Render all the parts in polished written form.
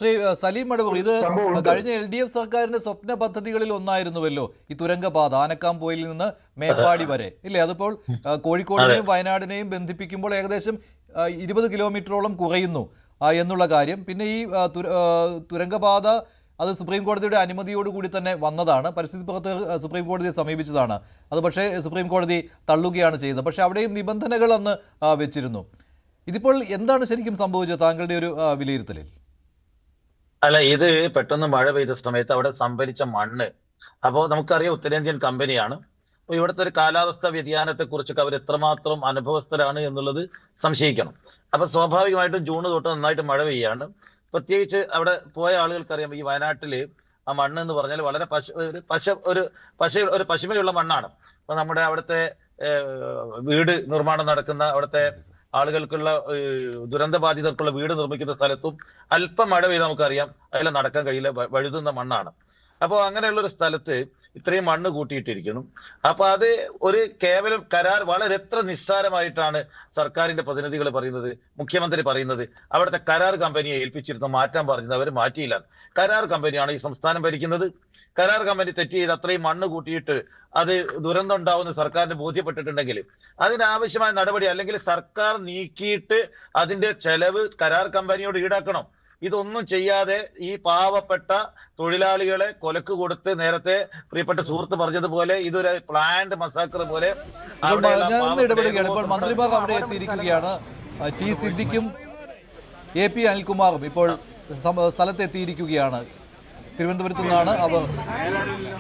ശ്രീ സലീം മടവൂർ, ഇത് സംഭവമുണ്ട്. കഴിഞ്ഞ LDF സർക്കാരിന്റെ സ്വപ്ന പദ്ധതികളിൽ ഒന്നായിരുന്നുവല്ലോ ഈ തുരങ്കപാത ആനക്കാംപോയിൽ നിന്ന് മേപ്പാടി വരെ, ഇല്ലേ? അതിപ്പോൾ കോഴിക്കോടിനെയും വയനാടിനെയും ബന്ധിപ്പിക്കുമ്പോൾ ഏകദേശം 20 കിലോമീറ്ററോളം കുറയുന്നു എന്നുള്ള കാര്യം. പിന്നെ ഈ തുരങ്കപാത അത് സുപ്രീം കോടതിയുടെ അനുമതിയോടുകൂടി തന്നെ വന്നതാണ്. പരിസ്ഥിതി പ്രവർത്തകർ സുപ്രീം കോടതിയെ സമീപിച്ചതാണ്. അത് പക്ഷേ സുപ്രീം കോടതി തള്ളുകയാണ് ചെയ്തത്. പക്ഷേ അവിടെയും നിബന്ധനകൾ അന്ന് വെച്ചിരുന്നു. ഇതിപ്പോൾ എന്താണ് ശരിക്കും സംഭവിച്ചത് താങ്കളുടെ ഒരു വിലയിരുത്തലിൽ? അല്ല, ഇത് പെട്ടെന്ന് മഴ പെയ്ത സമയത്ത് അവിടെ സംഭരിച്ച മണ്ണ്, അപ്പോൾ നമുക്കറിയാം ഉത്തരേന്ത്യൻ കമ്പനിയാണ്. അപ്പോൾ ഇവിടുത്തെ ഒരു കാലാവസ്ഥ വ്യതിയാനത്തെ കുറിച്ചൊക്കെ അവർ എത്രമാത്രം അനുഭവസ്ഥരാണ് എന്നുള്ളത് സംശയിക്കണം. അപ്പൊ സ്വാഭാവികമായിട്ടും ജൂൺ തൊട്ട് നന്നായിട്ട് മഴ പെയ്യാണ്. പ്രത്യേകിച്ച് അവിടെ പോയ ആളുകൾക്കറിയാം ഈ വയനാട്ടില് ആ മണ്ണ് എന്ന് പറഞ്ഞാൽ വളരെ പശിമയുള്ള മണ്ണാണ്. അപ്പൊ നമ്മുടെ അവിടുത്തെ വീട് നിർമ്മാണം നടക്കുന്ന അവിടുത്തെ ആളുകൾക്കുള്ള ദുരന്ത ബാധിതർക്കുള്ള വീട് നിർമ്മിക്കുന്ന സ്ഥലത്തും അല്പം മഴ പെയ്ത് നമുക്കറിയാം അതിൽ നടക്കാൻ കഴിയില്ല, വഴുതുന്ന മണ്ണാണ്. അപ്പോൾ അങ്ങനെയുള്ള ഒരു സ്ഥലത്ത് ഇത്രയും മണ്ണ് കൂട്ടിയിട്ടിരിക്കുന്നു. അപ്പൊ അത് ഒരു കേവലം കരാർ, വളരെ എത്ര നിസ്സാരമായിട്ടാണ് സർക്കാരിന്റെ പ്രതിനിധികൾ പറയുന്നത്, മുഖ്യമന്ത്രി പറയുന്നത് അവിടുത്തെ കരാർ കമ്പനിയെ ഏൽപ്പിച്ചിരുന്നു മാറ്റാൻ പറഞ്ഞത് അവർ മാറ്റിയില്ല. കരാർ കമ്പനിയാണ് ഈ സംസ്ഥാനം ഭരിക്കുന്നത്. കരാർ കമ്പനി തെറ്റ് ചെയ്ത് അത്രയും മണ്ണ് കൂട്ടിയിട്ട് അത് ദുരന്തം ഉണ്ടാവുന്ന സർക്കാരിന് ബോധ്യപ്പെട്ടിട്ടുണ്ടെങ്കിൽ അതിനാവശ്യമായ നടപടി അല്ലെങ്കിൽ സർക്കാർ നീക്കിയിട്ട് അതിന്റെ ചെലവ് കരാർ കമ്പനിയോട് ഈടാക്കണം. ഇതൊന്നും ചെയ്യാതെ ഈ പാവപ്പെട്ട തൊഴിലാളികളെ കൊലക്ക് കൊടുത്ത് നേരത്തെ പ്രിയപ്പെട്ട സുഹൃത്ത് പറഞ്ഞതുപോലെ ഇതൊരു പ്ലാന്റ് മസാക്കർ പോലെ ഇടപെടുകയാണ്. ഇപ്പോൾ മന്ത്രിമാർ അവിടെ എത്തിയിരിക്കുകയാണ്. ടി സിദ്ദിഖും AP അനിൽകുമാറും ഇപ്പോൾ സ്ഥലത്തെത്തിയിരിക്കുകയാണ്. തിരുവനന്തപുരത്തു നിന്നാണ് അവർ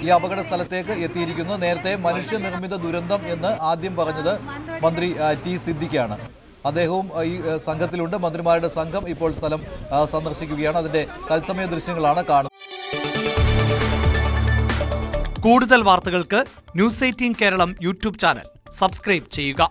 ഈ അപകട സ്ഥലത്തേക്ക് എത്തിയിരിക്കുന്നത്. നേരത്തെ മനുഷ്യനിർമ്മിത ദുരന്തം എന്ന് ആദ്യം പറഞ്ഞത് മന്ത്രി ടി സിദ്ദിഖാണ്. അദ്ദേഹവും ഈ സംഘത്തിലുണ്ട്. മന്ത്രിമാരുടെ സംഘം ഇപ്പോൾ സ്ഥലം സന്ദർശിക്കുകയാണ്. അതിന്റെ തത്സമയ ദൃശ്യങ്ങളാണ് കാണുന്നത്. കൂടുതൽ വാർത്തകൾക്ക് News 18 Keralam YouTube channel subscribe ചെയ്യുക.